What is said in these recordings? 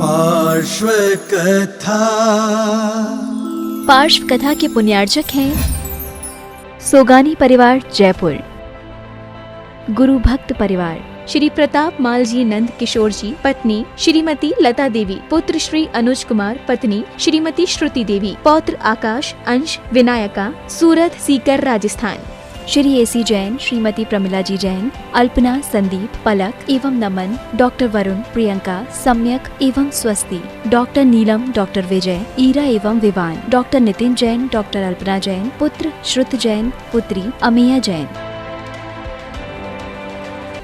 पार्श्व कथा। पार्श्व कथा के पुण्यार्चक हैं सोगानी परिवार जयपुर, गुरु भक्त परिवार, श्री प्रताप माल जी नंद किशोर जी, पत्नी श्रीमती लता देवी, पुत्र श्री अनुज कुमार, पत्नी श्रीमती श्रुति देवी, पौत्र आकाश, अंश, विनायका, सूरत, सीकर, राजस्थान। श्री एसी जैन, श्रीमती प्रमिला जी जैन, अल्पना, संदीप, पलक एवं नमन, डॉक्टर वरुण, प्रियंका, सम्यक एवं स्वस्ति, डॉक्टर नीलम, डॉक्टर विजय, ईरा एवं विवान, डॉक्टर नितिन जैन, डॉक्टर अल्पना जैन, पुत्र श्रुत जैन, पुत्री अमिया जैन,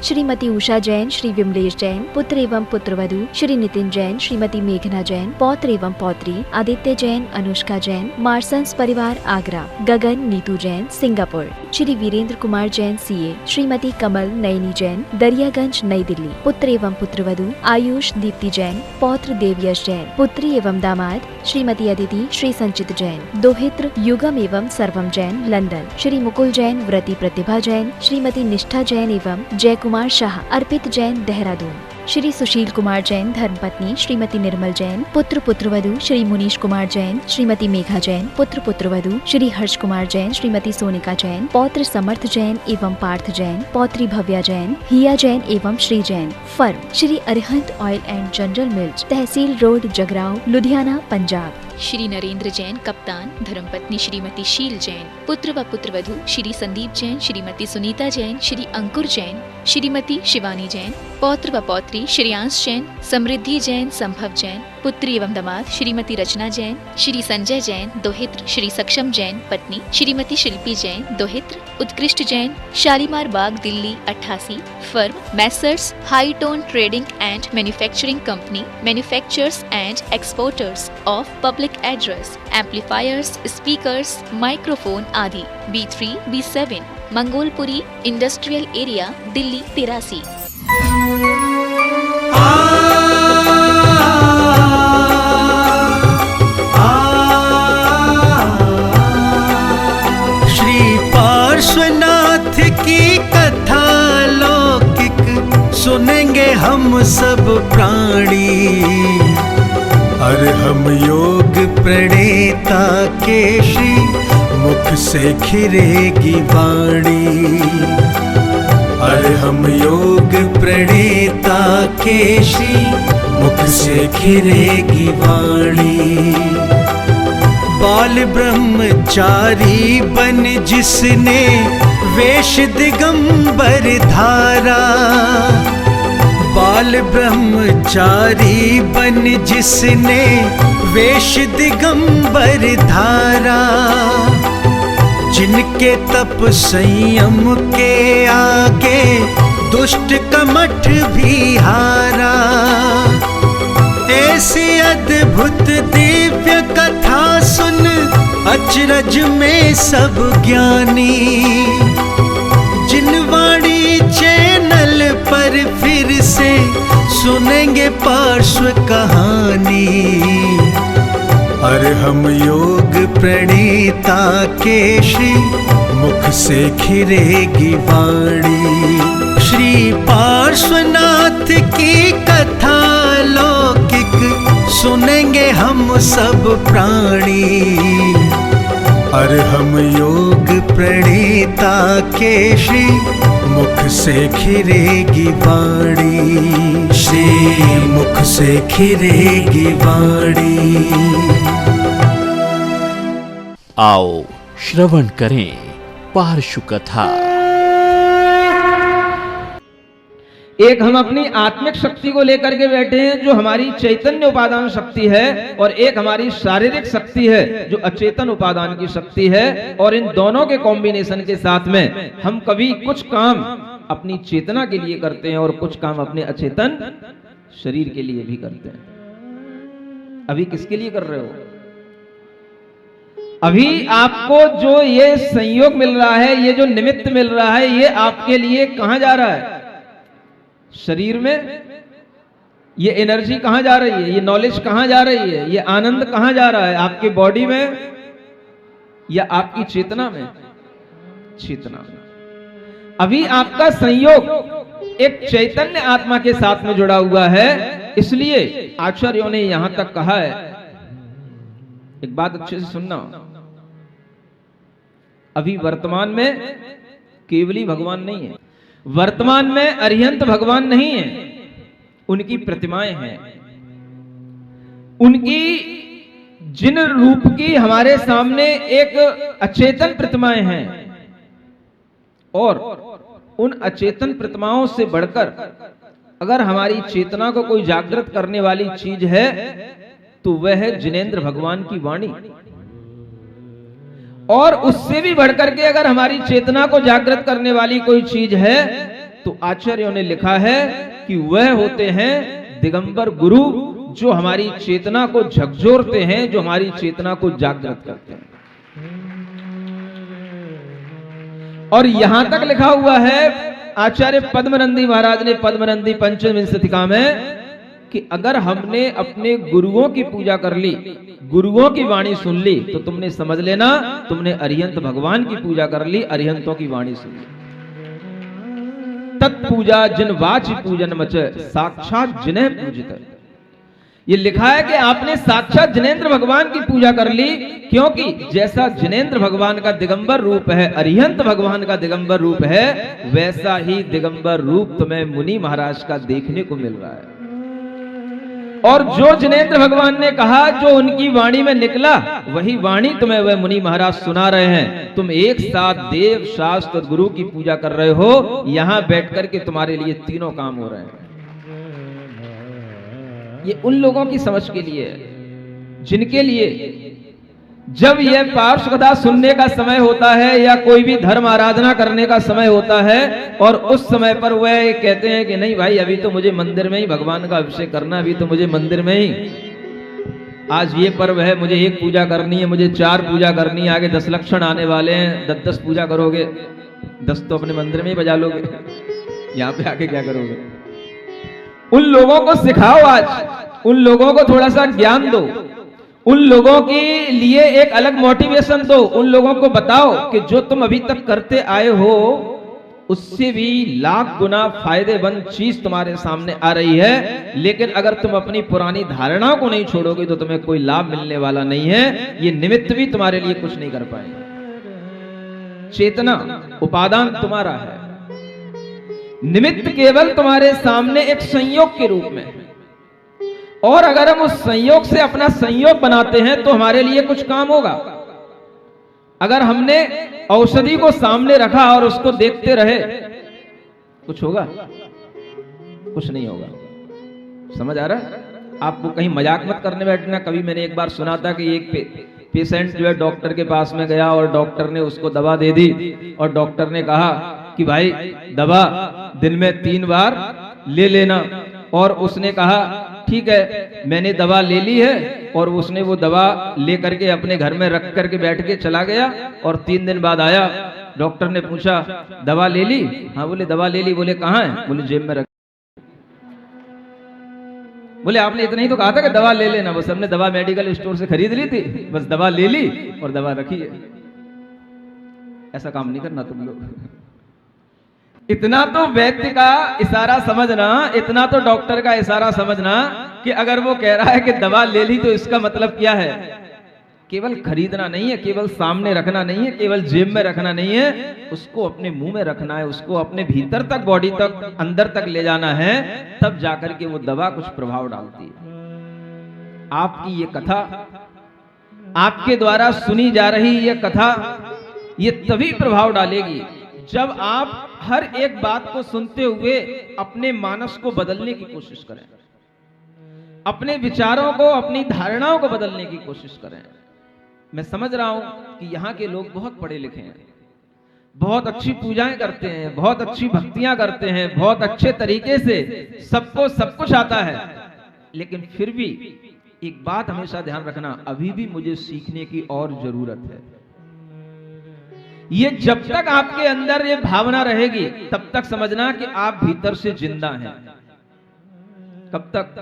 श्रीमती उषा जैन, श्री विमलेश जैन, पुत्र एवं पुत्रवधू श्री नितिन जैन, श्रीमती मेघना जैन, पौत्र एवं पौत्री आदित्य जैन, अनुष्का जैन, मार्सन्स परिवार आगरा, गगन, नीतू जैन, सिंगापुर, श्री वीरेंद्र कुमार जैन सीए, श्रीमती कमल नयनी जैन, दरियागंज, नई दिल्ली, पुत्र एवं पुत्रवधू आयुष, दीप्ति जैन, पौत्र देवयश जैन, पुत्री एवं दामाद श्रीमती अदिति, श्री संचित जैन, दोहित्र युगम एवं सर्वम जैन, लंदन, श्री मुकुल जैन, व्रती प्रतिभा जैन, श्रीमती निष्ठा जैन एवं जय कुमार शाह, अर्पित जैन, देहरादून, श्री सुशील कुमार जैन, धर्मपत्नी श्रीमती निर्मल जैन, पुत्र पुत्रवधू श्री मुनीश कुमार जैन, श्रीमती मेघा जैन, पुत्र पुत्रवधू श्री हर्ष कुमार जैन, श्रीमती सोनिका जैन, पौत्र समर्थ जैन एवं पार्थ जैन, पौत्री भव्या जैन, हिया जैन एवं Shri Jain, firm Shri Arihant oil and general mills, तहसील रोड, जगराव, लुधियाना, पंजाब। श्री नरेंद्र जैन, कप्तान, धर्मपत्नी श्रीमती शील जैन, पुत्र व पुत्रवधू श्री संदीप जैन, श्रीमती सुनीता जैन, श्री अंकुर जैन, श्रीमती शिवानी जैन, पौत्र व पौत्री श्रेयांश जैन, समृद्धि जैन, संभव जैन, पुत्री एवं दामाद श्रीमती रचना जैन, श्री संजय जैन, दोहित्र श्री सक्षम जैन, पत्नी श्रीमती शिल्पी जैन, दोहित्र Utkrisht Jain, Shalimar Bagh, Delhi 88, firm messrs high tone trading and manufacturing company, manufacturers and exporters of public address, amplifiers, speakers, microphone आदि, B3, B7, Mangolpuri industrial area, Delhi 83। Shri Parshvanath की कथा लौकिक सुनेंगे हम सब प्राणी, और हम योग प्रणेता के श्री मुख से खिरेगी वाणी, और हम योग प्रणेता के श्री मुख से खिरेगी वाणी। बाल ब्रह्मचारी बन जिसने वेश दिगंबर धारा, बाल ब्रह्मचारी बन जिसने वेश दिगंबर धारा, जिनके तप संयम के आगे दुष्ट कमठ भी हारा, ऐसी अद्भुत दिव्य कथा सुन अचरज में सब ज्ञानी, जिन वाणी चैनल पर फिर से सुनेंगे पार्श्व कहानी, और हम योग प्रणेता के श्री मुख से खिरेगी वाणी। श्री पार्श्वनाथ की कथा लौकिक सुनेंगे हम सब प्राणी, और हम योग प्रणेता के श्री मुख से खिरेगी वाणी, श्री मुख से खिरेगी वाणी। आओ श्रवण करें पार्श्व कथा। एक हम अपनी आत्मिक शक्ति को लेकर के बैठे हैं जो हमारी चैतन्य उपादान शक्ति है, और एक हमारी शारीरिक शक्ति है जो अचेतन उपादान की शक्ति है। और इन दोनों के कॉम्बिनेशन के साथ में हम कभी कुछ काम अपनी चेतना के लिए करते हैं और कुछ काम अपने अचेतन शरीर के लिए भी करते हैं। अभी किसके लिए कर रहे हो? अभी आपको जो ये संयोग मिल रहा है, ये जो निमित्त मिल रहा है, ये आपके लिए कहां जा रहा है? शरीर में। ये एनर्जी कहां जा रही है? ये नॉलेज कहां जा रही है? ये आनंद कहां जा रहा है? आपकी बॉडी में या आपकी चेतना में? चेतना में। अभी आपका संयोग एक चैतन्य आत्मा के साथ में जुड़ा हुआ है, इसलिए आचार्यों ने यहां तक कहा है, एक बात अच्छे से सुनना, अभी वर्तमान में केवली भगवान नहीं है, वर्तमान में अरिहंत भगवान नहीं है, उनकी प्रतिमाएं हैं। उनकी जिन रूप की हमारे सामने एक अचेतन प्रतिमाएं हैं, और उन अचेतन प्रतिमाओं से बढ़कर अगर हमारी चेतना को कोई जागृत करने वाली चीज है तो वह है जिनेंद्र भगवान की वाणी। और उससे भी बढ़कर के अगर हमारी चेतना को जागृत करने वाली कोई चीज है तो आचार्यों ने लिखा है कि वह होते हैं दिगंबर गुरु, जो हमारी चेतना को झकझोरते हैं, जो हमारी चेतना को जागृत करते हैं। और यहां तक लिखा हुआ है आचार्य पद्मनंदी महाराज ने पद्मनंदी पंचविंशतिका में कि अगर हमने अपने गुरुओं की पूजा कर ली, गुरुओं की वाणी सुन ली, तो तुमने समझ लेना तुमने अरिहंत भगवान की पूजा कर ली, अरिहंतों की वाणी सुन ली। तत्पूजा जिन वाच पूजन मच, साक्षात जिन्हें पूजित। ये लिखा है कि आपने साक्षात जिनेंद्र भगवान की पूजा कर ली, क्योंकि जैसा जिनेंद्र भगवान का दिगंबर रूप है, अरिहंत भगवान का दिगंबर रूप है, वैसा ही दिगंबर रूप तुम्हें मुनि महाराज का देखने को मिल रहा है। और जो जिनेंद्र भगवान ने कहा, जो उनकी वाणी में निकला, वही वाणी तुम्हें वह मुनि महाराज सुना रहे हैं। तुम एक साथ देव, शास्त्र, गुरु की पूजा कर रहे हो, यहां बैठ करके तुम्हारे लिए तीनों काम हो रहे हैं। ये उन लोगों की समझ के लिए है जिनके लिए जब यह पार्श्व कथा सुनने का समय होता है या कोई भी धर्म आराधना करने का समय होता है, और उस समय पर वह कहते हैं कि नहीं भाई, अभी तो मुझे मंदिर में ही भगवान का अभिषेक करना, अभी तो मुझे मंदिर में ही, आज ये पर्व है, मुझे एक पूजा करनी है, मुझे 4 पूजा करनी है, आगे 10 लक्षण आने वाले हैं, 10 पूजा करोगे, 10 तो अपने मंदिर में ही बजा लोगे, यहाँ पे आके क्या करोगे? उन लोगों को सिखाओ, आज उन लोगों को थोड़ा सा ज्ञान दो, उन लोगों के लिए एक अलग मोटिवेशन दो, उन लोगों को बताओ कि जो तुम अभी तक करते आए हो उससे भी लाख गुना फायदेमंद चीज तुम्हारे सामने आ रही है। लेकिन अगर तुम अपनी पुरानी धारणाओं को नहीं छोड़ोगे तो तुम्हें कोई लाभ मिलने वाला नहीं है, ये निमित्त भी तुम्हारे लिए कुछ नहीं कर पाएंगे। चेतना उपादान तुम्हारा है, निमित्त केवल तुम्हारे सामने एक संयोग के रूप में, और अगर हम उस संयोग से अपना संयोग बनाते हैं तो हमारे लिए कुछ काम होगा। अगर हमने औषधि को सामने रखा और उसको देखते रहे, कुछ होगा? कुछ नहीं होगा। समझ आ रहा है? आपको कहीं मजाक मत करने बैठना। कभी मैंने एक बार सुना था कि एक पेशेंट जो है डॉक्टर के पास में गया और डॉक्टर ने उसको दवा दे दी, और डॉक्टर ने कहा कि भाई दवा दिन में 3 बार ले लेना। और उसने कहा ठीक है, मैंने दवा ले ली है, और उसने वो दवा ले करके अपने घर में रख करके बैठ के चला गया। और 3 दिन बाद आया, डॉक्टर ने पूछा दवा ले ली? हाँ, बोले दवा ले ली। बोले कहाँ है? बोले जेब में रख। बोले आपने इतना ही तो कहा था कि दवा ले लेना। बस हमने दवा मेडिकल स्टोर से खरीद ली थी, बस दवा ले ली और दवा रखी है। ऐसा काम नहीं करना तुम लोग। इतना तो वैद्य का इशारा समझना, इतना तो डॉक्टर का इशारा समझना कि अगर वो कह रहा है कि दवा ले ली तो इसका मतलब क्या है? केवल खरीदना नहीं है, केवल सामने रखना नहीं है, केवल जेब में रखना नहीं है, उसको अपने मुंह में रखना है, उसको अपने भीतर तक, बॉडी तक, अंदर तक ले जाना है, तब जाकर के वो दवा कुछ प्रभाव डालती है। आपकी ये कथा, आपके द्वारा सुनी जा रही ये कथा, ये तभी प्रभाव डालेगी जब आप हर एक बात को सुनते हुए अपने मानस को बदलने की कोशिश करें, अपने विचारों को, अपनी धारणाओं को बदलने की कोशिश करें। मैं समझ रहा हूं कि यहाँ के लोग बहुत पढ़े लिखे हैं, बहुत अच्छी पूजाएं करते हैं, बहुत अच्छी भक्तियां करते हैं, बहुत अच्छे तरीके से सबको सब कुछ आता है, लेकिन फिर भी एक बात हमेशा ध्यान रखना, अभी भी मुझे सीखने की और जरूरत है। ये जब तक आपके अंदर ये भावना रहेगी तब तक समझना कि आप भीतर से जिंदा हैं। कब तक?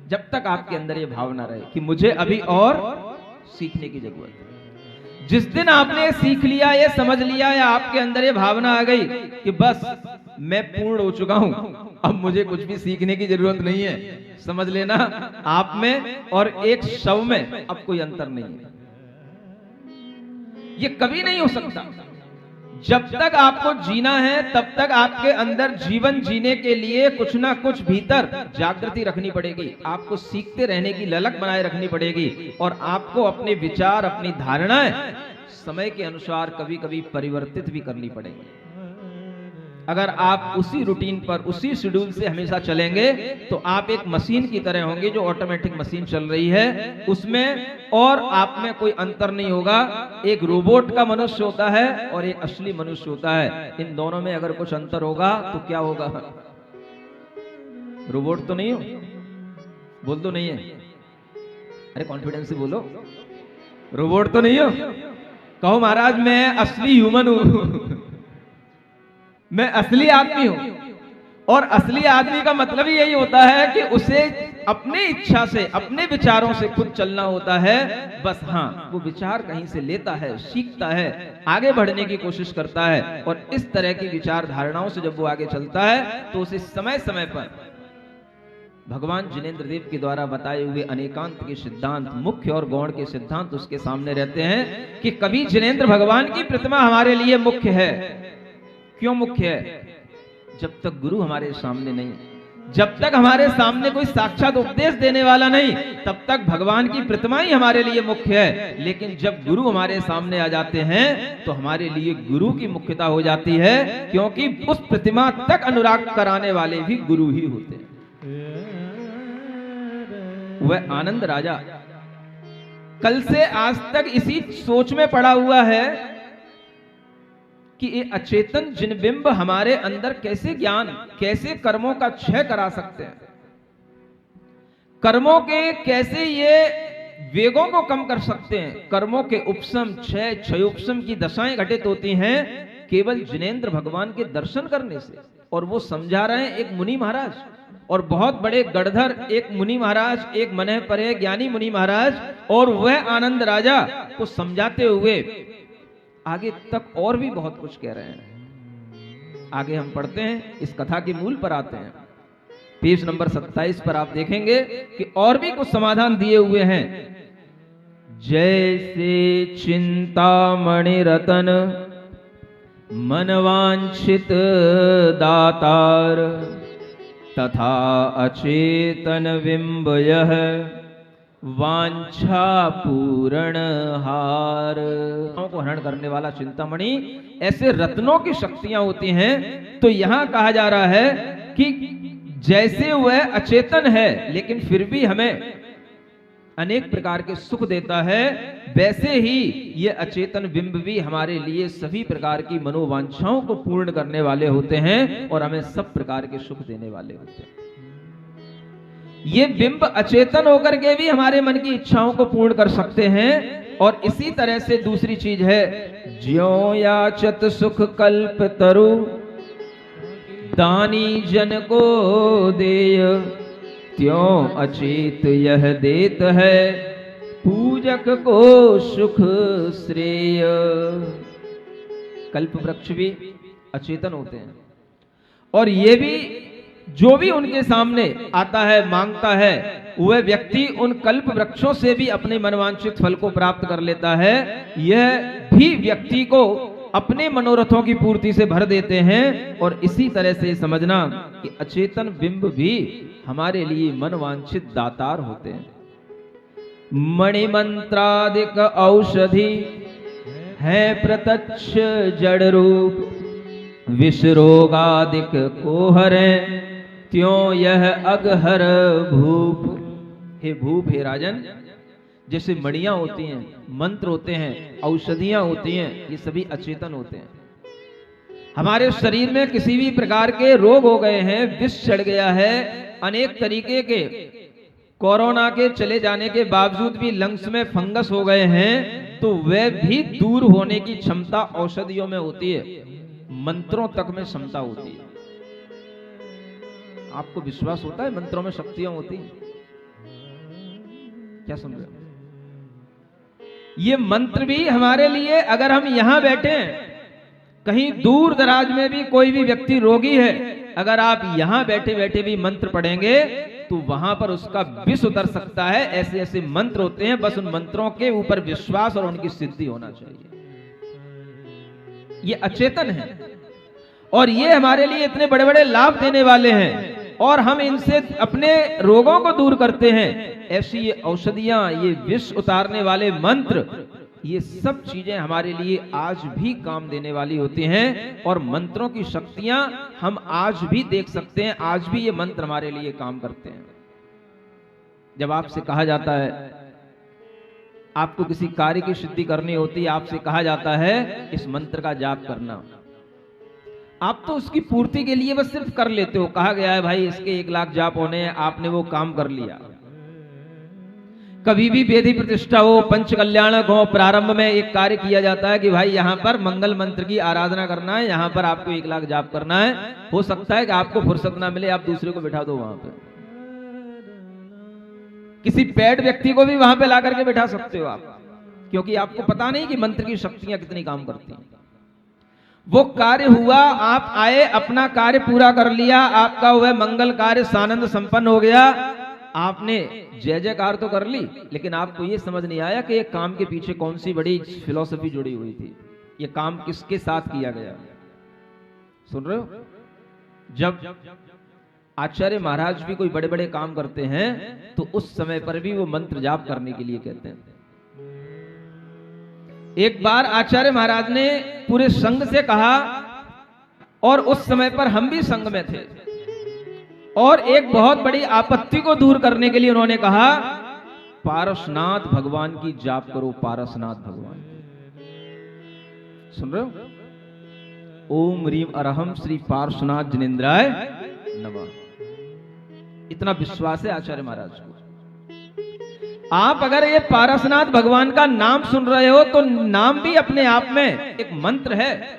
जब तक आपके अंदर ये भावना रहे कि मुझे अभी और सीखने की जरूरत है। जिस दिन आपने ये सीख लिया, ये समझ लिया, या आपके अंदर ये भावना आ गई कि बस मैं पूर्ण हो चुका हूं, अब मुझे कुछ भी सीखने की जरूरत नहीं है। समझ लेना, आप में और एक शव में अब कोई अंतर नहीं है। ये कभी नहीं हो सकता। जब तक आपको जीना है तब तक आपके अंदर जीवन जीने के लिए कुछ ना कुछ भीतर जागृति रखनी पड़ेगी। आपको सीखते रहने की ललक बनाए रखनी पड़ेगी और आपको अपने विचार, अपनी धारणाएं समय के अनुसार कभी कभी परिवर्तित भी करनी पड़ेगी। अगर आप उसी रूटीन पर, उसी शेड्यूल से हमेशा चलेंगे तो आप एक मशीन की तरह होंगे, जो ऑटोमेटिक मशीन चल रही है उसमें और आप में कोई अंतर नहीं होगा। एक रोबोट का मनुष्य होता है और एक असली मनुष्य होता है। इन दोनों में अगर कुछ अंतर होगा तो क्या होगा? रोबोट तो नहीं हो, बोल तो नहीं है, अरे कॉन्फिडेंस से बोलो, रोबोट तो नहीं हो। कहो महाराज मैं असली ह्यूमन हूं, मैं असली आदमी हूं। और असली आदमी का मतलब ही यही होता है कि उसे अपनी इच्छा से, अपने विचारों से खुद चलना होता है। बस हाँ, वो विचार कहीं से लेता है, सीखता है, आगे बढ़ने की कोशिश करता है और इस तरह की विचार धारणाओं से जब वो आगे चलता है तो उसे समय समय पर भगवान जिनेंद्र देव के द्वारा बताए हुए अनेकांत के सिद्धांत, मुख्य और गौण के सिद्धांत उसके सामने रहते हैं कि कभी जिनेंद्र भगवान की प्रतिमा हमारे लिए मुख्य है। क्यों मुख्य है? जब तक गुरु हमारे सामने नहीं, जब तक हमारे सामने कोई साक्षात उपदेश देने वाला नहीं, तब तक भगवान की प्रतिमा ही हमारे लिए मुख्य है। लेकिन जब गुरु हमारे सामने आ जाते हैं तो हमारे लिए गुरु की मुख्यता हो जाती है, क्योंकि उस प्रतिमा तक अनुराग कराने वाले भी गुरु ही होते हैं। वह आनंद राजा कल से आज तक इसी सोच में पड़ा हुआ है कि ये अचेतन जिनबिंब हमारे अंदर कैसे ज्ञान, कैसे कर्मों का क्षय करा सकते हैं, कर्मों के कैसे ये वेगों को कम कर सकते हैं। कर्मों के उपशम, क्षय, क्षयोपशम की दशाएं घटित होती हैं केवल जिनेंद्र भगवान के दर्शन करने से। और वो समझा रहे हैं एक मुनि महाराज, और बहुत बड़े गढ़धर एक मुनि महाराज, एक मनः परे ज्ञानी मुनि महाराज, और वह आनंद राजा को समझाते हुए आगे तक और भी बहुत कुछ कह रहे हैं। आगे हम पढ़ते हैं, इस कथा के मूल पर आते हैं। पेज नंबर 27 पर आप देखेंगे कि और भी कुछ समाधान दिए हुए हैं। जैसे चिंतामणि रतन मनवांछित दातार, तथा अचेतन बिंब यह वांछा पूरण हार। को हरण करने वाला चिंतामणि, ऐसे रत्नों की शक्तियां होती हैं। तो यहां कहा जा रहा है कि जैसे वह अचेतन है लेकिन फिर भी हमें अनेक प्रकार के सुख देता है, वैसे ही ये अचेतन बिंब भी हमारे लिए सभी प्रकार की मनोवांछाओं को पूर्ण करने वाले होते हैं और हमें सब प्रकार के सुख देने वाले होते हैं। ये बिंब अचेतन होकर के भी हमारे मन की इच्छाओं को पूर्ण कर सकते हैं। और इसी तरह से दूसरी चीज है, ज्यों याचत सुख कल्प तरु, दानी जन को देय, त्यों अचेत यह देत है, पूजक को सुख श्रेय। कल्प वृक्ष भी अचेतन होते हैं और ये भी जो भी उनके सामने आता है, मांगता है, वह व्यक्ति उन कल्प वृक्षों से भी अपने मनवांछित फल को प्राप्त कर लेता है। यह भी व्यक्ति को अपने मनोरथों की पूर्ति से भर देते हैं। और इसी तरह से समझना कि अचेतन बिंब भी हमारे लिए मनवांछित दातार होते हैं। मणिमंत्रादिक औषधि है प्रत्यक्ष जड़ रूप, विष रोगादिक को हरें, त्यों यह अगहर भूप। हे भूप, हे राजन, जैसे मणियां होती हैं, मंत्र होते हैं, औषधियां होती हैं, ये सभी अचेतन होते हैं। हमारे शरीर में किसी भी प्रकार के रोग हो गए हैं, विष चढ़ गया है, अनेक तरीके के कोरोना के चले जाने के बावजूद भी लंग्स में फंगस हो गए हैं, तो वह भी दूर होने की क्षमता औषधियों में होती है, मंत्रों तक में क्षमता होती है। आपको विश्वास होता है मंत्रों में शक्तियां होती हैं? क्या समझे? ये मंत्र भी हमारे लिए, अगर हम यहां बैठे हैं, कहीं दूर दराज में भी कोई भी व्यक्ति रोगी है अगर आप यहां बैठे बैठे भी मंत्र पढ़ेंगे तो वहां पर उसका विष उतर सकता है। ऐसे ऐसे मंत्र होते हैं, बस उन मंत्रों के ऊपर विश्वास और उनकी सिद्धि होना चाहिए। ये अचेतन है और ये हमारे लिए इतने बड़े बड़े लाभ देने वाले हैं और हम इनसे अपने रोगों को दूर करते हैं। ऐसी ये औषधियां, ये विष उतारने वाले मंत्र, ये सब चीजें हमारे लिए आज भी काम देने वाली होती हैं और मंत्रों की शक्तियां हम आज भी देख सकते हैं। आज भी ये मंत्र हमारे लिए काम करते हैं। जब आपसे कहा जाता है, आपको किसी कार्य की सिद्धि करनी होती है, आपसे कहा जाता है इस मंत्र का जाप करना, आप तो उसकी पूर्ति के लिए बस सिर्फ कर लेते हो। कहा गया है भाई इसके 1 लाख जाप होने हैं, आपने वो काम कर लिया। कभी भी वेदी प्रतिष्ठा हो, पंच कल्याणक हो, प्रारंभ में एक कार्य किया जाता है कि भाई यहां पर मंगल मंत्र की आराधना करना है, यहां पर आपको 1 लाख जाप करना है। हो सकता है कि आपको फुर्सत ना मिले, आप दूसरे को बिठा दो वहां पे, किसी पेड व्यक्ति को भी वहां पे ला करके बिठा सकते हो आप, क्योंकि आपको पता नहीं कि मंत्र की शक्तियां कितनी काम करती हैं। वो कार्य हुआ, आप आए, अपना कार्य पूरा कर लिया, आपका वह मंगल कार्य सानंद संपन्न हो गया। आपने जय जयकार तो कर ली, लेकिन आपको ये समझ नहीं आया कि ये काम के पीछे कौन सी बड़ी फिलॉसफी जुड़ी हुई थी, ये काम किसके साथ किया गया। सुन रहे हो? जब आचार्य महाराज भी कोई बड़े बड़े काम करते हैं तो उस समय पर भी वो मंत्र जाप करने के लिए कहते हैं। एक बार आचार्य महाराज ने पूरे संघ से कहा, और उस समय पर हम भी संघ में थे, और एक बहुत बड़ी आपत्ति को दूर करने के लिए उन्होंने कहा, पारसनाथ भगवान की जाप करो, पारसनाथ भगवान की। सुन रहे हो? ओम रीम अरहम श्री पार्श्वनाथ जिनेन्द्राय नमः। इतना विश्वास है आचार्य महाराज को। आप अगर ये पारसनाथ भगवान का नाम सुन रहे हो तो नाम भी अपने आप में एक मंत्र है,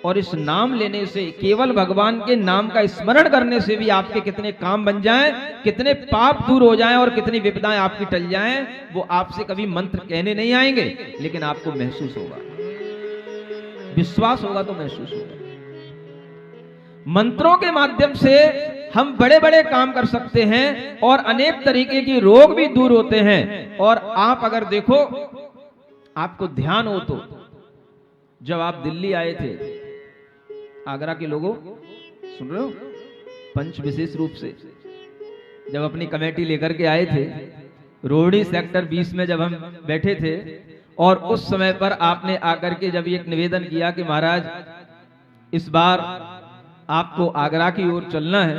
और इस नाम लेने से, केवल भगवान के नाम का स्मरण करने से भी आपके कितने काम बन जाएं, कितने पाप दूर हो जाएं और कितनी विपदाएं आपकी टल जाएं। वो आपसे कभी मंत्र कहने नहीं आएंगे, लेकिन आपको महसूस होगा, विश्वास होगा तो महसूस होगा। मंत्रों के माध्यम से हम बड़े बड़े काम कर सकते हैं और अनेक तरीके की रोग भी दूर होते हैं। और आप अगर देखो, आपको ध्यान हो तो जब आप दिल्ली आए थे, आगरा के लोगों, सुन रहे हो, पंच विशेष रूप से जब अपनी कमेटी लेकर के आए थे, रोहिणी सेक्टर 20 में जब हम बैठे थे, और उस समय पर आपने आकर के जब एक निवेदन किया कि महाराज इस बार आपको आगरा की ओर चलना है,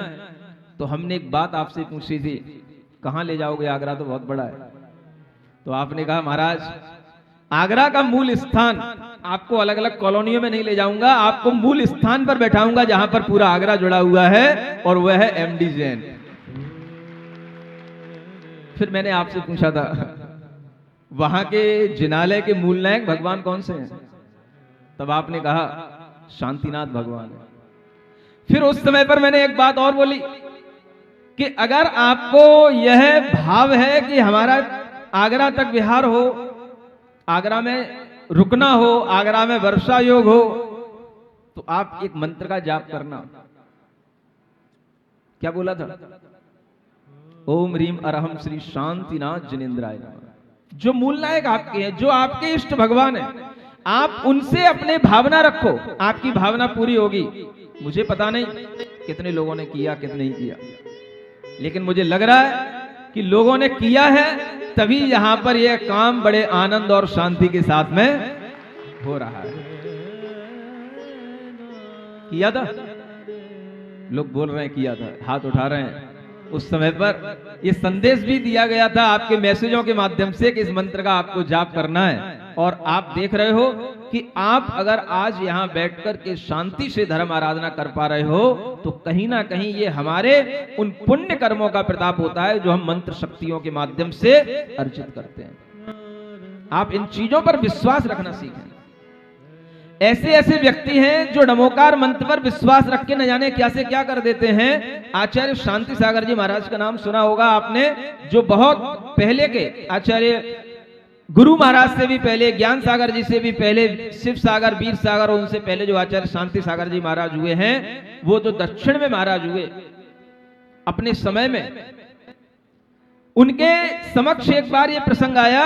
तो हमने एक बात आपसे पूछी थी, कहाँ ले जाओगे, आगरा तो बहुत बड़ा है। तो आपने कहा महाराज आगरा का मूल स्थान, आपको अलग अलग कॉलोनियों में नहीं ले जाऊंगा, आपको मूल स्थान पर बैठाऊंगा जहां पर पूरा आगरा जुड़ा हुआ है, और वह है एमडी जैन। फिर मैंने आपसे पूछा था वहां के जिनालय के मूल नायक भगवान कौन से हैं, तब आपने कहा शांतिनाथ भगवान है। फिर उस समय पर मैंने एक बात और बोली कि अगर आपको यह भाव है कि हमारा आगरा तक विहार हो, आगरा में रुकना हो, आगरा में वर्षा योग हो, तो आप एक मंत्र का जाप करना। क्या बोला था? ओम रीम अरहम श्री शांतिनाथ जिनेन्द्राय नमः। जो मूल नायक आपके हैं, जो आपके इष्ट भगवान है, आप उनसे अपने भावना रखो, आपकी भावना पूरी होगी। मुझे पता नहीं कितने लोगों ने किया, कितने नहीं किया, लेकिन मुझे लग रहा है कि लोगों ने किया है, तभी यहां पर यह काम बड़े आनंद और शांति के साथ में हो रहा है। किया था? लोग बोल रहे हैं किया था, हाथ उठा रहे हैं। उस समय पर यह संदेश भी दिया गया था आपके मैसेजों के माध्यम से कि इस मंत्र का आपको जाप करना है, और आप देख रहे हो कि आप अगर आज यहां बैठकर के शांति से धर्म आराधना कर पा रहे हो, तो कहीं ना कहीं ये हमारे उन पुण्य कर्मों का प्रताप होता है जो हम मंत्र शक्तियों के माध्यम से अर्जित करते हैं। आप इन चीजों पर विश्वास रखना सीखें। ऐसे ऐसे व्यक्ति हैं जो नमोकार मंत्र पर विश्वास रख के न जाने क्या से क्या कर देते हैं। आचार्य शांति सागर जी महाराज का नाम सुना होगा आपने, जो बहुत पहले के आचार्य गुरु महाराज से भी पहले, ज्ञान सागर जी से भी पहले, शिव सागर, वीर सागर और उनसे पहले जो आचार्य शांति सागर जी महाराज हुए हैं, वो जो दक्षिण में महाराज हुए अपने समय में, उनके समक्ष एक बार ये प्रसंग आया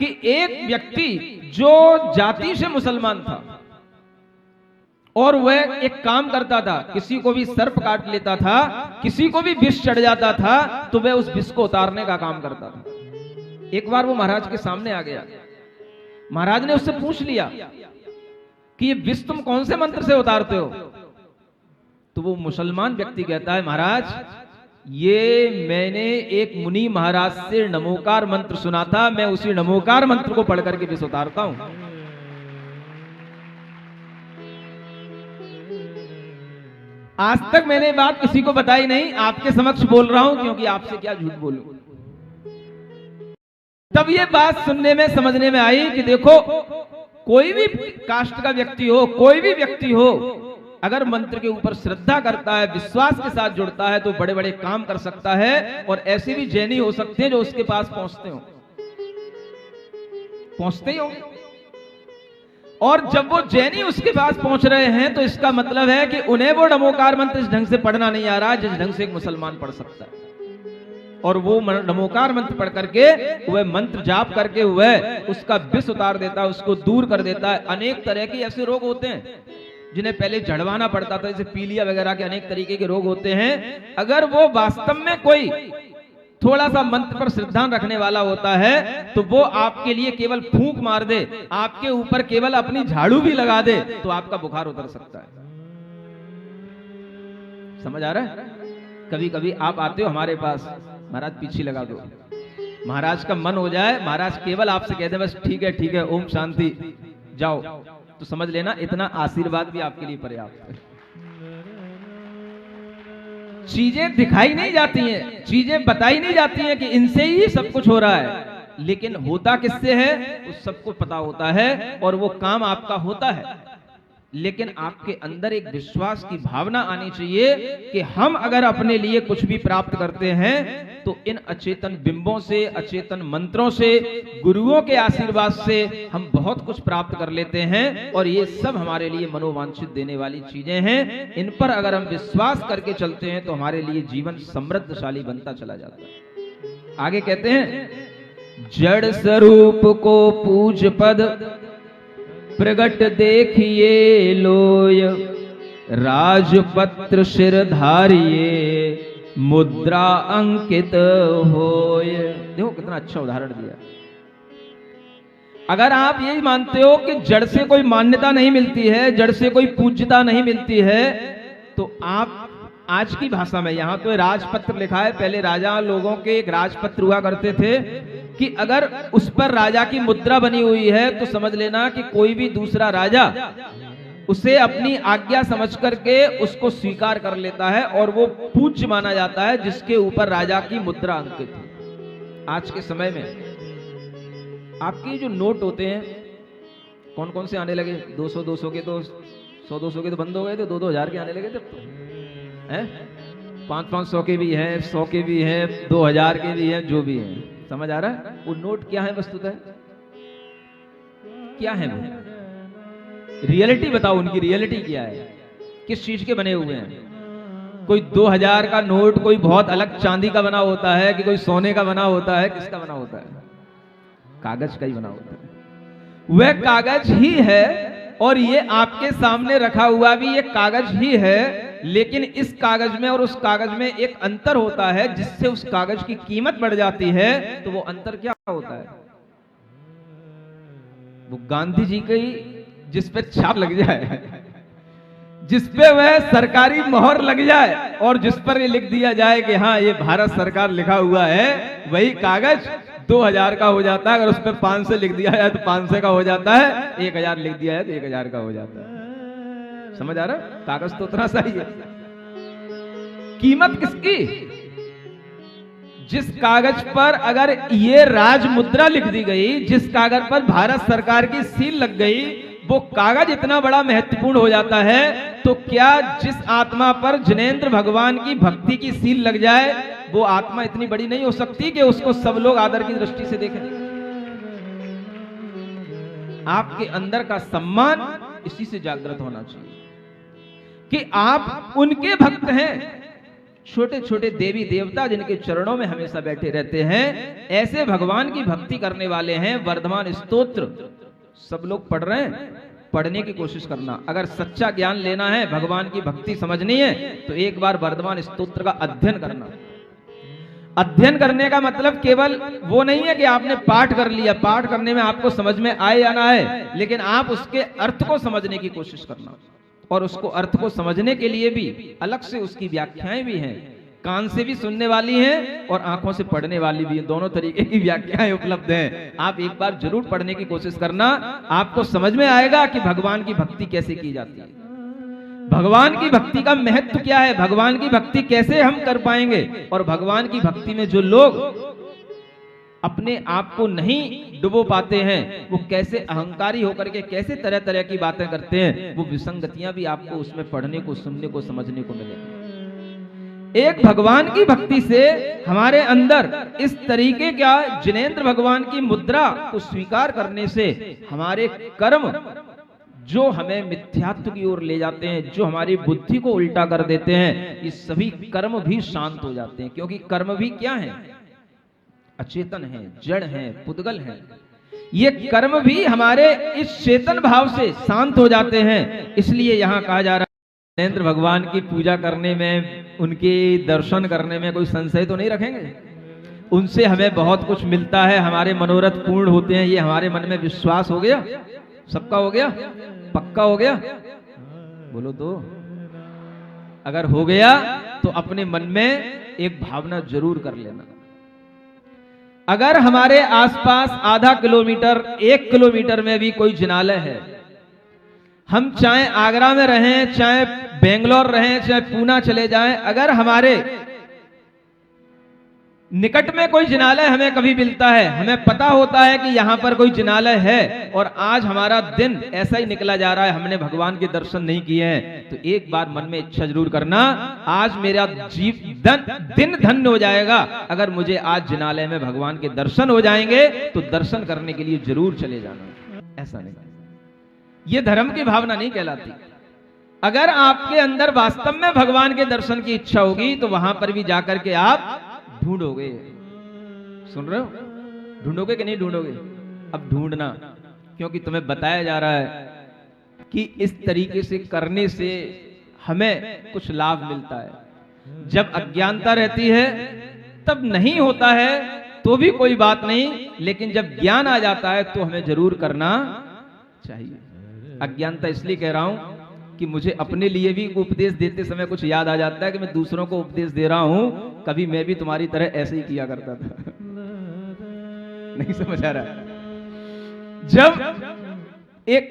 कि एक व्यक्ति जो जाति से मुसलमान था और वह एक काम करता था, किसी को भी सर्प काट लेता था, किसी को भी विष चढ़ जाता था तो वह उस विष को उतारने का काम करता था। एक बार वो महाराज के सामने आ गया, महाराज ने उससे पूछ लिया कि ये विष तुम कौन से मंत्र से उतारते हो? तो वो मुसलमान व्यक्ति कहता है, महाराज ये मैंने एक मुनि महाराज से नमोकार मंत्र सुना था, मैं उसी नमोकार मंत्र को पढ़ करके विष उतारता हूं। आज तक मैंने बात किसी को बताई नहीं, आपके समक्ष बोल रहा हूं, क्योंकि आपसे क्या झूठ बोलूं। तब ये बात सुनने में, समझने में आई कि देखो, कोई भी कास्ट का व्यक्ति हो, कोई भी व्यक्ति हो, अगर मंत्र के ऊपर श्रद्धा करता है, विश्वास के साथ जुड़ता है तो बड़े बड़े काम कर सकता है। और ऐसे भी जैनी हो सकते हैं जो उसके पास पहुंचते ही होंगे। और जब वो जैनी उसके पास पहुंच रहे हैं तो इसका मतलब है कि उन्हें वो नमोकार मंत्र इस ढंग से पढ़ना नहीं आ रहा जिस ढंग से एक मुसलमान पढ़ सकता है। और वो नमोकार मंत्र पढ़ करके, वह मंत्र जाप करके वह उसका विष उतार देता है, उसको दूर कर देता है। अनेक तरह के ऐसे रोग होते हैं जिन्हें पहले झड़वाना पड़ता था, जैसे पीलिया वगैरह के अनेक तरीके के रोग होते हैं। अगर वो वास्तव में कोई थोड़ा सा मंत्र पर श्रद्धा रखने वाला होता है तो वो आपके लिए केवल फूंक मार दे, आपके ऊपर केवल अपनी झाड़ू भी लगा दे तो आपका बुखार उतर सकता है। समझ आ रहा है? कभी कभी आप आते हो हमारे पास, महाराज पीछे लगा दो, महाराज का मन हो जाए, महाराज केवल आपसे कहते हैं बस ठीक है ओम शांति जाओ, तो समझ लेना इतना आशीर्वाद भी आपके लिए पर्याप्त है। चीजें दिखाई नहीं जाती हैं, चीजें बताई नहीं जाती हैं कि इनसे ही सब कुछ हो रहा है, लेकिन होता किससे है उस सबको पता होता है और वो काम आपका होता है। लेकिन आपके अंदर एक विश्वास की भावना आनी चाहिए कि हम अगर अपने लिए कुछ भी प्राप्त करते हैं तो इन अचेतन बिंबों से, अचेतन मंत्रों से, गुरुओं के आशीर्वाद से हम बहुत कुछ प्राप्त कर लेते हैं। और ये सब हमारे लिए मनोवांछित देने वाली चीजें हैं। इन पर अगर हम विश्वास करके चलते हैं तो हमारे लिए जीवन समृद्धशाली बनता चला जाता है। आगे कहते हैं, जड़ स्वरूप को पूज पद प्रगट देखिए लोय, राजपत्र सिर धारिये मुद्रा अंकित होय। देखो कितना अच्छा उदाहरण दिया। अगर आप यही मानते हो कि जड़ से कोई मान्यता नहीं मिलती है, जड़ से कोई पूज्यता नहीं मिलती है, तो आप आज की भाषा में, यहां तो राजपत्र लिखा है, पहले राजा लोगों के एक राजपत्र हुआ करते थे कि अगर उस पर राजा की मुद्रा बनी हुई है तो समझ लेना कि कोई भी दूसरा राजा उसे अपनी आज्ञा समझ करके उसको स्वीकार कर लेता है और वो पूज्य माना जाता है जिसके ऊपर राजा की मुद्रा अंकित है। आज के समय में आपके जो नोट होते हैं कौन कौन से आने लगे, 200 के तो 100-200 के तो बंद हो गए थे, 2-2 हजार के आने लगे थे, 500 के भी हैं, 100 के भी हैं, 2000 के भी हैं, जो भी हैं। समझ आ रहा है? वो नोट क्या है वस्तुतः, क्या है वो? रियलिटी बताओ, उनकी रियलिटी क्या है, किस चीज के बने हुए हैं? कोई 2000 का नोट कोई बहुत अलग चांदी का बना होता है कि कोई सोने का बना होता है, किसका बना होता है? कागज का ही बना होता है। वह कागज ही है और ये आपके सामने रखा हुआ भी ये कागज ही है, लेकिन इस कागज में और उस कागज में एक अंतर होता है जिससे उस कागज की कीमत बढ़ जाती है। तो वो अंतर क्या होता है? वो गांधी जी की जिस पे छाप लग जाए, जिस पे वह सरकारी मोहर लग जाए और जिस पर ये लिख दिया जाए कि हाँ ये भारत सरकार लिखा हुआ है, वही कागज 2000 का हो जाता है। अगर उस पर 500 लिख दिया जाए तो 500 का हो जाता है, 1000 लिख दिया है तो 1000 का हो जाता है। समझ आ रहा? कागज तो उतना सही है। कीमत किसकी? जिस कागज पर अगर ये राज मुद्रा लिख दी गई, जिस कागज पर भारत सरकार की सील लग गई, वो कागज इतना बड़ा महत्वपूर्ण हो जाता है, तो क्या जिस आत्मा पर जिनेंद्र भगवान की भक्ति की सील लग जाए, वो आत्मा इतनी बड़ी नहीं हो सकती कि उसको सब लोग आदर की दृष्टि से देखें? आपके अंदर का सम्मान इसी से जागृत होना चाहिए कि आप उनके भक्त हैं। छोटे छोटे देवी देवता जिनके चरणों में हमेशा बैठे रहते हैं, ऐसे भगवान की भक्ति करने वाले हैं। वर्धमान स्तोत्र सब लोग पढ़ रहे हैं, पढ़ने की कोशिश करना। अगर सच्चा ज्ञान लेना है, भगवान की भक्ति समझनी है, तो एक बार वर्धमान स्तोत्र का अध्ययन करना। अध्ययन करने का मतलब केवल वो नहीं है कि आपने पाठ कर लिया, पाठ करने में आपको समझ में आए या ना आए, लेकिन आप उसके अर्थ को समझने की कोशिश करना। और उसको अर्थ को समझने के लिए भी अलग से उसकी व्याख्याएं भी हैं, कान से भी सुनने वाली हैं और आंखों से पढ़ने वाली भी हैं। दोनों तरीके की व्याख्याएं उपलब्ध हैं। आप एक बार जरूर पढ़ने की कोशिश करना, आपको समझ में आएगा कि भगवान की भक्ति कैसे की जाती है, भगवान की भक्ति का महत्व क्या है, भगवान की भक्ति कैसे हम कर पाएंगे। और भगवान की भक्ति में जो लोग अपने आप को नहीं डुबो पाते हैं, वो कैसे अहंकारी होकर के कैसे तरह तरह की बातें करते हैं, वो विसंगतियां भी आपको उसमें पढ़ने को, सुनने को, समझने को मिलेंगी। एक भगवान की भक्ति से हमारे अंदर इस तरीके का जिनेंद्र भगवान की मुद्रा को स्वीकार करने से हमारे कर्म जो हमें मिथ्यात्व की ओर ले जाते हैं, जो हमारी बुद्धि को उल्टा कर देते हैं, ये सभी कर्म भी शांत हो जाते हैं। क्योंकि कर्म भी क्या है, अचेतन है, जड़ है, पुद्गल है। ये कर्म भी हमारे इस चेतन भाव से शांत हो जाते हैं। इसलिए यहाँ कहा जा रहा है, जिनेंद्र भगवान की पूजा करने में, उनके दर्शन करने में कोई संशय तो नहीं रखेंगे। उनसे हमें बहुत कुछ मिलता है, हमारे मनोरथ पूर्ण होते हैं, ये हमारे मन में विश्वास हो गया, सबका हो गया, पक्का हो गया, बोलो तो। अगर हो गया तो अपने मन में एक भावना जरूर कर लेना। अगर हमारे आसपास आधा किलोमीटर, 1 किलोमीटर में भी कोई जिनालय है, हम चाहे आगरा में रहें, चाहे बेंगलोर रहें, चाहे पूना चले जाएं, अगर हमारे निकट में कोई जिनालय हमें कभी मिलता है, हमें पता होता है कि यहां पर कोई जिनालय है और आज हमारा दिन ऐसा ही निकला जा रहा है, हमने भगवान के दर्शन नहीं किए हैं, तो एक बार मन में इच्छा जरूर करना, आज मेरा दिन धन्य हो जाएगा अगर मुझे आज जिनालय में भगवान के दर्शन हो जाएंगे, तो दर्शन करने के लिए जरूर चले जाना। ऐसा नहीं, ये धर्म की भावना नहीं कहलाती। अगर आपके अंदर वास्तव में भगवान के दर्शन की इच्छा होगी तो वहां पर भी जाकर के आप ढूंढोगे। सुन रहे हो, ढूंढोगे कि नहीं ढूंढोगे? अब ढूंढना, क्योंकि तुम्हें बताया जा रहा है कि इस तरीके से करने से हमें कुछ लाभ मिलता है। जब अज्ञानता रहती है तब नहीं होता है तो भी कोई बात नहीं, लेकिन जब ज्ञान आ जाता है तो हमें जरूर करना चाहिए। अज्ञानता इसलिए कह रहा हूं कि मुझे अपने लिए भी उपदेश देते समय कुछ याद आ जाता है कि मैं दूसरों को उपदेश दे रहा हूं, कभी मैं भी तुम्हारी तरह ऐसे ही किया करता था। नहीं समझ आ रहा? जब एक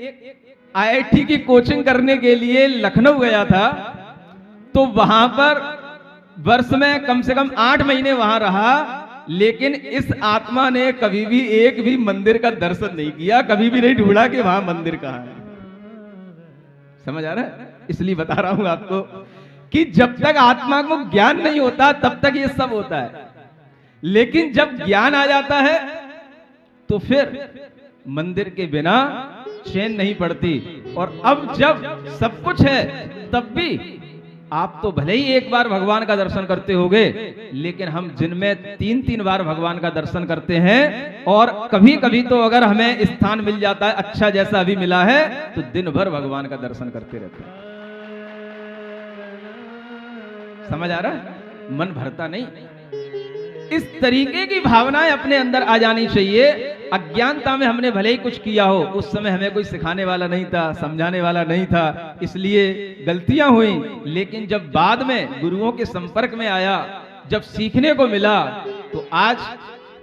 आईआईटी की कोचिंग करने के लिए लखनऊ गया था, तो वहां पर वर्ष में कम से कम 8 महीने वहां रहा, लेकिन इस आत्मा ने कभी भी एक भी मंदिर का दर्शन नहीं किया, कभी भी नहीं ढूंढा कि वहां मंदिर कहां है। समझ आ रहा है? इसलिए बता रहा हूं आपको कि जब तक आत्मा को ज्ञान नहीं होता तब तक ये सब होता है, लेकिन जब ज्ञान आ जाता है तो फिर मंदिर के बिना चैन नहीं पड़ती। और अब जब सब कुछ है तब भी आप तो भले ही एक बार भगवान का दर्शन करते होगे, लेकिन हम जिनमें 3-3 बार भगवान का दर्शन करते हैं, और कभी कभी तो अगर हमें स्थान मिल जाता है अच्छा जैसा अभी मिला है, तो दिन भर भगवान का दर्शन करते रहते हैं। समझ आ रहा है? मन भरता नहीं। इस तरीके की भावनाएं अपने अंदर आ जानी चाहिए। अज्ञानता में हमने भले ही कुछ किया हो, उस समय हमें कोई सिखाने वाला नहीं था, समझाने वाला नहीं था, इसलिए गलतियां हुई, लेकिन जब बाद में गुरुओं के संपर्क में आया, जब सीखने को मिला, तो आज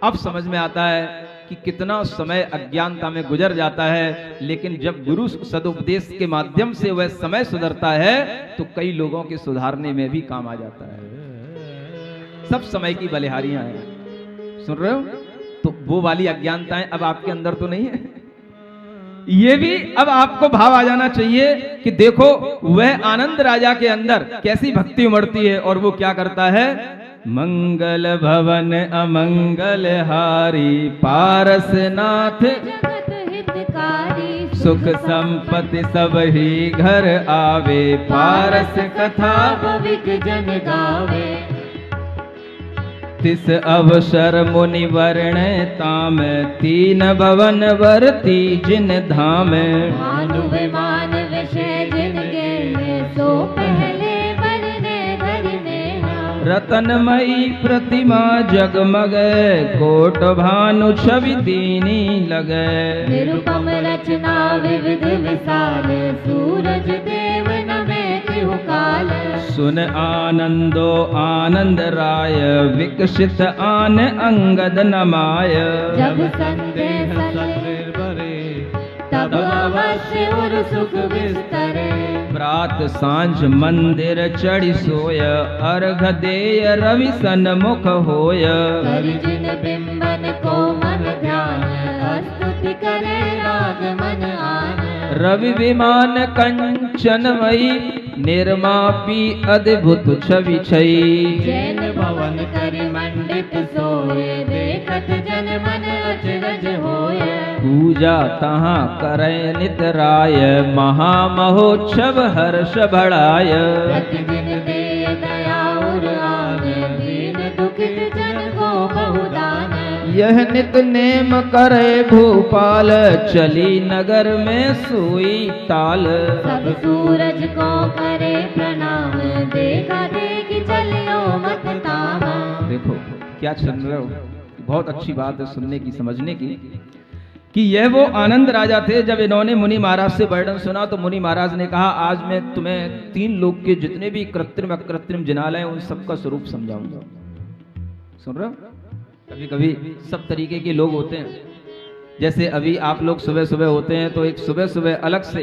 अब समझ में आता है कि कितना समय अज्ञानता में गुजर जाता है, लेकिन जब गुरु सदुपदेश के माध्यम से वह समय सुधरता है तो कई लोगों के सुधारने में भी काम आ जाता है। सब समय की बलिहारियां हैं। सुन रहे हो? तो वो वाली अज्ञानताएं अब आपके अंदर तो नहीं है। ये भी अब आपको भाव आ जाना चाहिए कि देखो वह आनंद राजा के अंदर कैसी भक्ति उमड़ती है, और वो क्या करता है, मंगल भवन अमंगल हारी पारसनाथ जगत हितकारी सारी सुख संपत्ति सब ही घर आवे, पारस कथा भविक जन गावे। तिस अवसर मुनि वर्ण ताम, तीन भवन वर्ती जिन धाम। भानु विमान विषय जिन गे, सो पहले वरने धरने हाँ। रतनमयी प्रतिमा जगमग, कोट भानु छवि दीनी लगे। निरुपम रचना विविध विशाल, सूरज देव नवे तिहु काल। सुन आनंदो आनंद राय, विकसित आन अंगद नमाय। जब संदेह तब अवश्य उर सुख विस्तरे। प्रात सांझ मंदिर चढ़ी सोय, अर्घ देय रवि सन्मुख होय। कर जिन बिंबन को मन ध्यान, स्तुति करे राग मन आन। रवि विमान कंचनमयी, निर्मापी अद्भुत छवि छई। जैन भवन करि मंडित सोय, देखत जन मन अचरज होय। पूजा तहाँ करे नित राय, महामहोत्सव हर्ष बढ़ाय। प्रतिदिन दे दया उर आन, दीन दुखित जन को बहुदान। यह नित नेम करे भूपाल, चली नगर में सुई ताल। सब सूरज को करे प्रणाम, देखा देखी चलियो मत ताम। देखो क्या सुन रहे हो, बहुत अच्छी बात है सुनने की, समझने की, कि यह वो आनंद राजा थे। जब इन्होंने मुनि महाराज से वर्णन सुना तो मुनि महाराज ने कहा, आज मैं तुम्हें तीन लोक के जितने भी कृत्रिम अकृत्रिम जिनालय हैं उन सबका स्वरूप समझाऊंगा। सुन रहे हो, कभी कभी सब तरीके के लोग होते हैं। जैसे अभी आप लोग सुबह सुबह होते हैं तो एक सुबह सुबह अलग से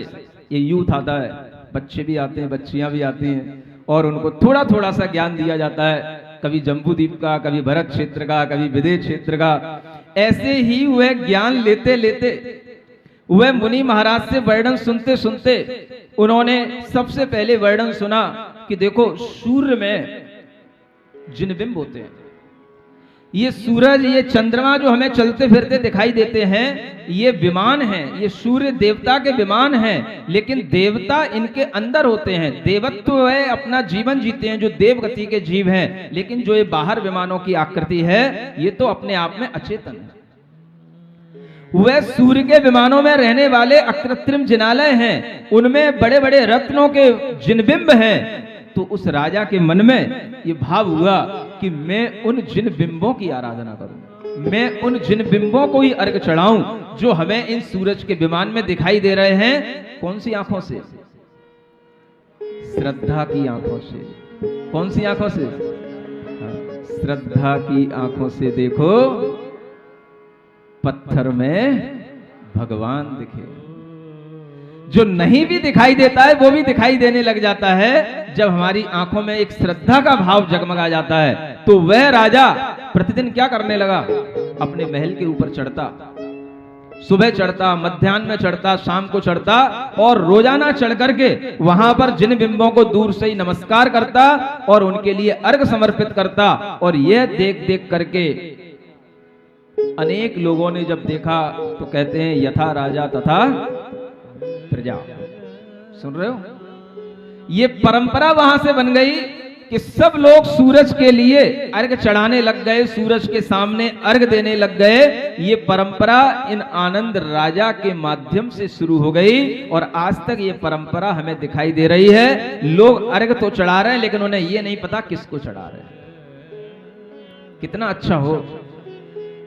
ये यूथ आता है, बच्चे भी आते हैं, बच्चियां भी आती हैं, और उनको थोड़ा थोड़ा सा ज्ञान दिया जाता है, कभी जम्बूद्वीप का, कभी भरत क्षेत्र का, कभी विदेश क्षेत्र का। ऐसे ही वह ज्ञान लेते लेते वह मुनि महाराज से वर्णन सुनते सुनते उन्होंने सबसे पहले वर्णन सुना कि देखो सूर्य में जिन बिंब होते हैं, ये सूरज, ये चंद्रमा जो हमें चलते फिरते दिखाई देते हैं, ये विमान हैं, ये सूर्य देवता के विमान हैं। लेकिन देवता इनके अंदर होते हैं, देवत्व वह अपना जीवन जीते हैं जो देवगति के जीव हैं। लेकिन जो ये बाहर विमानों की आकृति है, ये तो अपने आप में अचेतन है। वह सूर्य के विमानों में रहने वाले अकृत्रिम जिनालय हैं, उनमें बड़े बड़े रत्नों के जिनबिंब हैं। तो उस राजा के मन में ये भाव हुआ कि मैं उन जिन बिंबों की आराधना करूं, मैं उन जिन बिंबों को ही अर्घ चढ़ाऊं जो हमें इन सूरज के विमान में दिखाई दे रहे हैं। कौन सी आंखों से? श्रद्धा की आंखों से। कौन सी आंखों से? श्रद्धा की आंखों से देखो, पत्थर में भगवान दिखे। जो नहीं भी दिखाई देता है वो भी दिखाई देने लग जाता है जब हमारी आंखों में एक श्रद्धा का भाव जगमगा जाता है। तो वह राजा प्रतिदिन क्या करने लगा? अपने महल के ऊपर चढ़ता, सुबह चढ़ता, मध्याह्न में चढ़ता, शाम को चढ़ता, और रोजाना चढ़ करके वहां पर जिन बिंबों को दूर से ही नमस्कार करता और उनके लिए अर्घ समर्पित करता। और यह देख देख करके अनेक लोगों ने जब देखा तो कहते हैं, यथा राजा तथा प्रजा। सुन रहे हो, ये परंपरा वहां से बन गई कि सब लोग सूरज के लिए अर्घ चढ़ाने लग गए, सूरज के सामने अर्घ देने लग गए। ये परंपरा इन आनंद राजा के माध्यम से शुरू हो गई और आज तक ये परंपरा हमें दिखाई दे रही है। लोग अर्घ तो चढ़ा रहे हैं लेकिन उन्हें ये नहीं पता किसको चढ़ा रहे हैं। कितना अच्छा हो,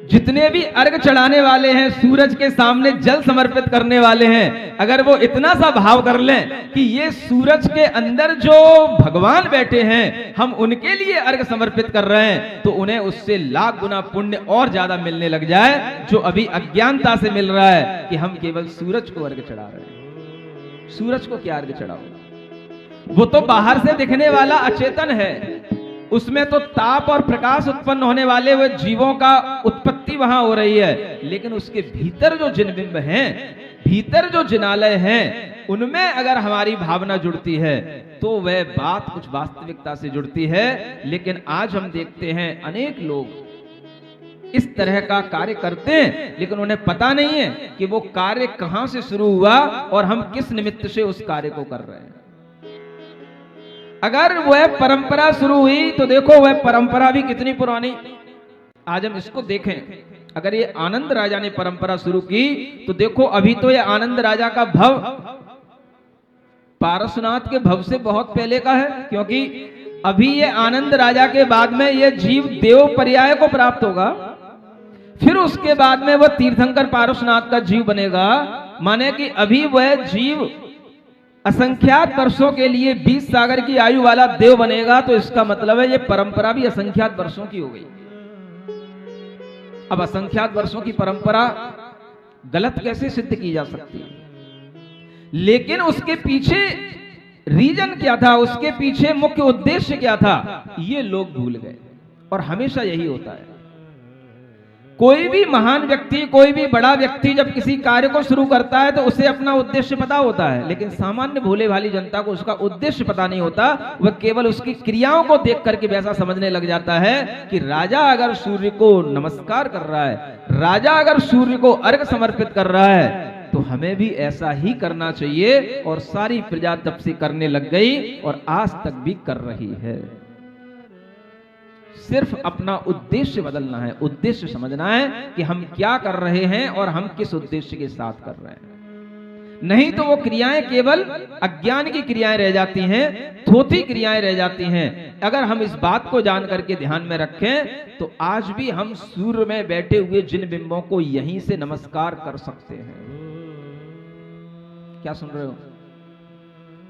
जितने भी अर्घ चढ़ाने वाले हैं, सूरज के सामने जल समर्पित करने वाले हैं, अगर वो इतना सा भाव कर लें कि ये सूरज के अंदर जो भगवान बैठे हैं हम उनके लिए अर्घ समर्पित कर रहे हैं, तो उन्हें उससे लाख गुना पुण्य और ज्यादा मिलने लग जाए, जो अभी अज्ञानता से मिल रहा है कि हम केवल सूरज को अर्घ चढ़ा रहे हैं। सूरज को क्या अर्घ चढ़ाओ? वो तो बाहर से दिखने वाला अचेतन है, उसमें तो ताप और प्रकाश उत्पन्न होने वाले हुए जीवों का उत्पत्ति वहां हो रही है। लेकिन उसके भीतर जो जिनबिंब हैं, भीतर जो जिनालय हैं, उनमें अगर हमारी भावना जुड़ती है तो वह बात कुछ वास्तविकता से जुड़ती है। लेकिन आज हम देखते हैं अनेक लोग इस तरह का कार्य करते हैं, लेकिन उन्हें पता नहीं है कि वो कार्य कहां से शुरू हुआ और हम किस निमित्त से उस कार्य को कर रहे हैं। अगर वह परंपरा शुरू हुई तो देखो वह परंपरा भी कितनी पुरानी। आज हम इसको देखें, अगर ये आनंद राजा ने परंपरा शुरू की तो देखो अभी तो ये आनंद राजा का भव पारसनाथ के भव से बहुत पहले का है, क्योंकि अभी ये आनंद राजा के बाद में ये जीव देव पर्याय को प्राप्त होगा, फिर उसके बाद में वह तीर्थंकर पारसनाथ का जीव बनेगा। माने कि अभी वह जीव असंख्यात वर्षों के लिए 20 सागर की आयु वाला देव बनेगा, तो इसका मतलब है ये परंपरा भी असंख्यात वर्षों की हो गई। अब असंख्यात वर्षों की परंपरा गलत कैसे सिद्ध की जा सकती है? लेकिन उसके पीछे रीजन क्या था, उसके पीछे मुख्य उद्देश्य क्या था, ये लोग भूल गए। और हमेशा यही होता है, कोई भी महान व्यक्ति, कोई भी बड़ा व्यक्ति जब किसी कार्य को शुरू करता है तो उसे अपना उद्देश्य पता होता है, लेकिन सामान्य भोले भाली जनता को उसका उद्देश्य पता नहीं होता। वह केवल उसकी क्रियाओं को देख करके वैसा समझने लग जाता है कि राजा अगर सूर्य को नमस्कार कर रहा है, राजा अगर सूर्य को अर्घ्य समर्पित कर रहा है, तो हमें भी ऐसा ही करना चाहिए। और सारी प्रजा तब से करने लग गई और आज तक भी कर रही है। सिर्फ अपना उद्देश्य बदलना है, उद्देश्य समझना है कि हम क्या कर रहे हैं और हम किस उद्देश्य के साथ कर रहे हैं। नहीं तो वो क्रियाएं केवल अज्ञान की क्रियाएं रह जाती हैं, थोथी क्रियाएं रह जाती हैं। अगर हम इस बात को जान करके ध्यान में रखें तो आज भी हम सूर्य में बैठे हुए जिन बिंबों को यहीं से नमस्कार कर सकते हैं। क्या सुन रहे हो?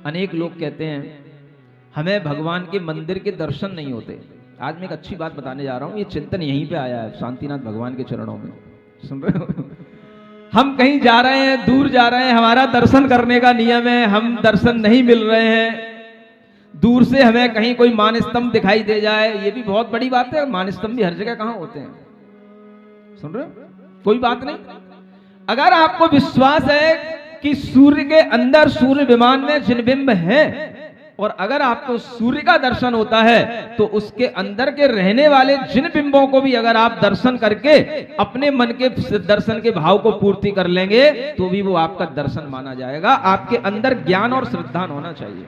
अनेक लोग कहते हैं हमें भगवान के मंदिर के दर्शन नहीं होते। आज मैं एक अच्छी बात बताने जा रहा हूं, ये चिंतन यहीं पे आया है शांतिनाथ भगवान के चरणों में। सुन रहे हो? हम कहीं जा रहे हैं, दूर जा रहे हैं, हमारा दर्शन करने का नियम है, हम दर्शन नहीं मिल रहे हैं। दूर से हमें कहीं कोई मान स्तंभ दिखाई दे जाए, ये भी बहुत बड़ी बात है। मान स्तंभ भी हर जगह कहां होते हैं? सुन रहे हो? कोई बात नहीं। अगर आपको विश्वास है कि सूर्य के अंदर सूर्य विमान में जिन बिंब है, और अगर आपको सूर्य का दर्शन होता है तो उसके अंदर के रहने वाले जिन बिंबों को भी अगर आप दर्शन करके अपने मन के दर्शन के भाव को पूर्ति कर लेंगे तो भी वो आपका दर्शन माना जाएगा। आपके अंदर ज्ञान और श्रद्धा होना चाहिए।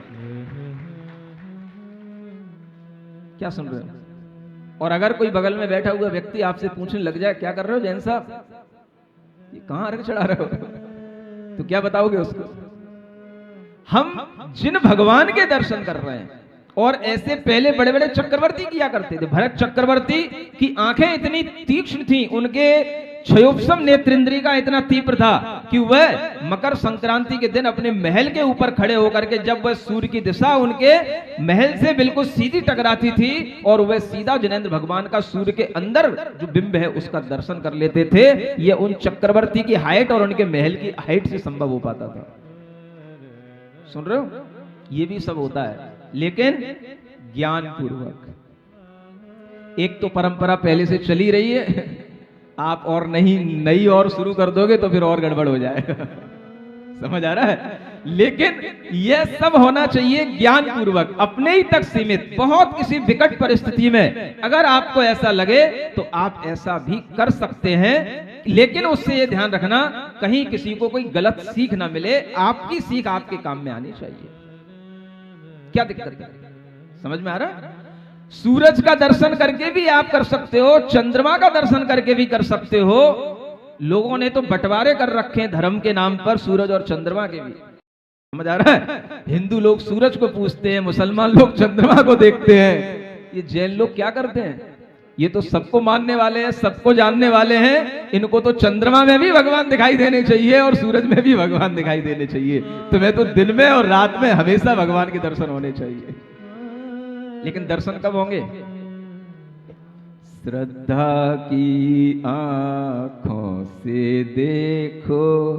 क्या सुन रहे हो? और अगर कोई बगल में बैठा हुआ व्यक्ति आपसे पूछने लग जाए क्या कर रहे हो जैन साहब, ये कहां अर्घ चढ़ा रहे हो, तो क्या बताओगे उसको? हम जिन भगवान के दर्शन कर रहे हैं। और ऐसे पहले बड़े बड़े चक्रवर्ती किया करते थे। भरत चक्रवर्ती की आंखें इतनी तीक्ष्ण थी, उनके क्षयोपम नेत्रेंद्रिय का इतना तीव्र था कि वह मकर संक्रांति के दिन अपने महल के ऊपर खड़े होकर के जब वह सूर्य की दिशा उनके महल से बिल्कुल सीधी टकराती थी और वह सीधा जिनेंद्र भगवान का सूर्य के अंदर जो बिंब है उसका दर्शन कर लेते थे। यह उन चक्रवर्ती की हाइट और उनके महल की हाइट से संभव हो पाता था। सुन रहे हो? ये भी सब होता है, लेकिन ज्ञान पूर्वक। एक तो परंपरा पहले से चली रही है, आप और नई और शुरू कर दोगे तो फिर और गड़बड़ हो जाएगा। समझ आ रहा है? लेकिन यह सब होना चाहिए ज्ञान पूर्वक, अपने ही तक सीमित। बहुत किसी विकट परिस्थिति में अगर आपको ऐसा लगे तो आप ऐसा भी कर सकते हैं, लेकिन उससे यह ध्यान रखना कहीं किसी को कोई गलत सीख ना मिले। आपकी सीख आपके काम में आनी चाहिए। क्या दिक्कत है? समझ में आ रहा? सूरज का दर्शन करके भी आप कर सकते हो, चंद्रमा का दर्शन करके भी कर सकते हो। लोगों ने तो बंटवारे कर रखे हैं धर्म के नाम पर, सूरज और चंद्रमा के भी। समझ आ रहा है? हिंदू लोग सूरज को पूजते हैं, मुसलमान लोग चंद्रमा को देखते हैं। ये जैन लोग क्या करते हैं? ये तो सबको मानने वाले हैं, सबको जानने वाले हैं। इनको तो चंद्रमा में भी भगवान दिखाई देने चाहिए और सूरज में भी भगवान दिखाई देने चाहिए। तुम्हें तो दिन में और रात में हमेशा भगवान के दर्शन होने चाहिए। लेकिन दर्शन कब होंगे? श्रद्धा की आंखों से देखो,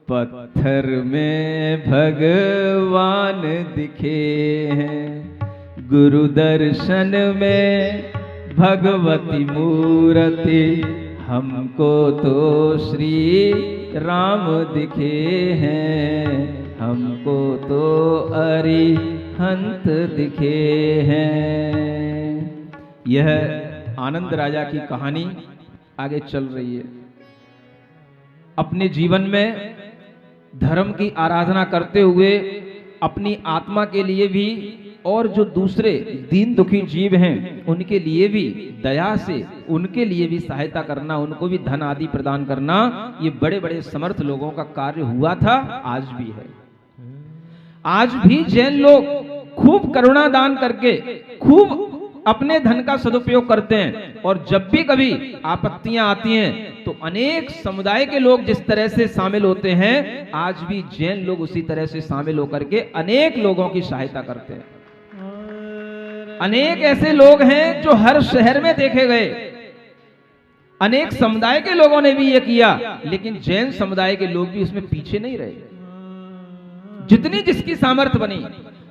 पत्थर में भगवान दिखे हैं। गुरु दर्शन में भगवती मूर्ति, हमको तो श्री राम दिखे हैं। हमको तो अरिहंत दिखे हैं। यह आनंद राजा की कहानी आगे चल रही है। अपने जीवन में धर्म की आराधना करते हुए अपनी आत्मा के लिए भी और जो दूसरे दीन दुखी जीव हैं उनके लिए भी दया से उनके लिए भी सहायता करना, उनको भी धन आदि प्रदान करना, ये बड़े बड़े समर्थ लोगों का कार्य हुआ था, आज भी है। आज भी जैन लोग खूब करुणा दान करके खूब अपने धन का सदुपयोग करते हैं, और जब भी कभी आपत्तियां आती हैं तो अनेक समुदाय के लोग जिस तरह से शामिल होते हैं, आज भी जैन लोग उसी तरह से शामिल होकर के अनेक लोगों की सहायता करते हैं। अनेक ऐसे लोग हैं जो हर शहर में देखे गए, अनेक समुदाय के लोगों ने भी ये किया, लेकिन जैन समुदाय के लोग भी उसमें पीछे नहीं रहे। जितनी जिसकी सामर्थ्य बनी,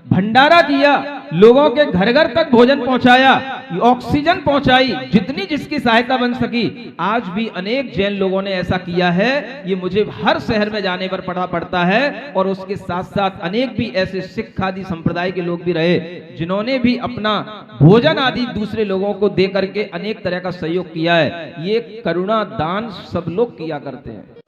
भंडारा किया, लोगों के घर घर तक भोजन पहुंचाया, ऑक्सीजन पहुंचाई, जितनी जिसकी सहायता बन सकी। आज भी अनेक जैन लोगों ने ऐसा किया है, ये मुझे हर शहर में जाने पर पड़ता है। और उसके साथ साथ अनेक भी ऐसे सिख आदि संप्रदाय के लोग भी रहे जिन्होंने भी अपना भोजन आदि दूसरे लोगों को दे करके अनेक तरह का सहयोग किया है। ये करुणा दान सब लोग किया करते हैं।